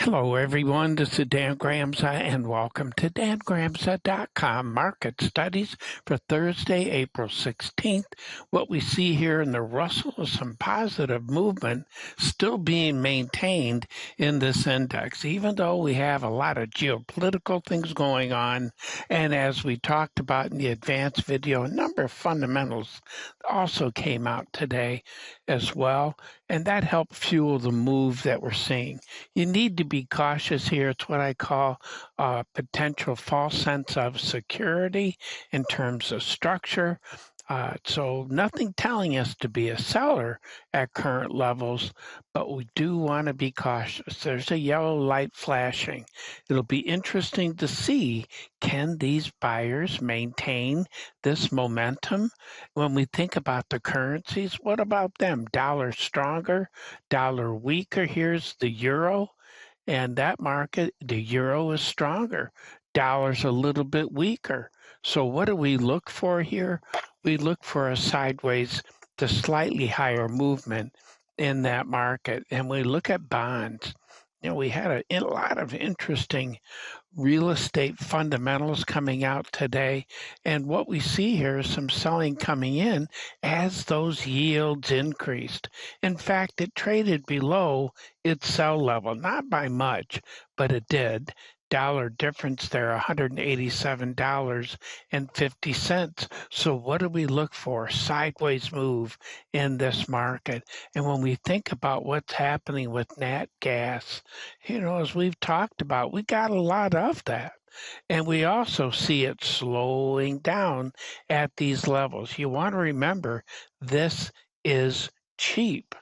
Hello, everyone. This is Dan Gramza, and welcome to dangramza.com Market Studies for Thursday, April 16th. What we see here in the Russell is some positive movement still being maintained in this index, even though we have a lot of geopolitical things going on. And as we talked about in the advanced video, a number of fundamentals also came out today as well, and that helped fuel the move that we're seeing. You need to be cautious here. It's what I call a potential false sense of security in terms of structure. So nothing telling us to be a seller at current levels, but we do want to be cautious. There's a yellow light flashing. It'll be interesting to see, can these buyers maintain this momentum? When we think about the currencies, what about them? Dollar stronger, dollar weaker. Here's the euro. And that market, the euro is stronger. Dollar's a little bit weaker. So what do we look for here? We look for a sideways to slightly higher movement in that market. And we look at bonds. We had a lot of interesting real estate fundamentals coming out today. And what we see here is some selling coming in as those yields increased. In fact, it traded below its sell level, not by much, but it did. Dollar difference there, $187.50. So what do we look for? Sideways move in this market. And when we think about what's happening with nat gas, as we've talked about, we got a lot of that. And we also see it slowing down at these levels. You want to remember this is cheap.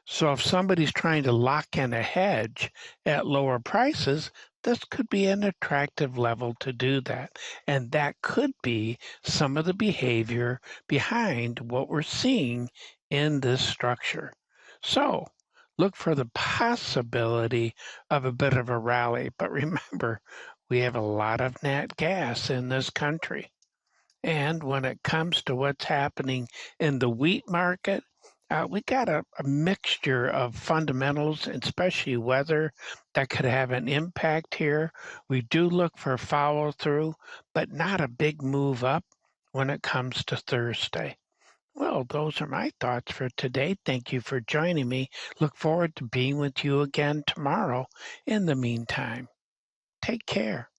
So if somebody's trying to lock in a hedge at lower prices, this could be an attractive level to do that. And that could be some of the behavior behind what we're seeing in this structure. So look for the possibility of a bit of a rally. But remember, we have a lot of nat gas in this country. And when it comes to what's happening in the wheat market, we got a mixture of fundamentals, especially weather, that could have an impact here. We do look for follow through, but not a big move up when it comes to Thursday. Well, those are my thoughts for today. Thank you for joining me. Look forward to being with you again tomorrow. In the meantime, take care.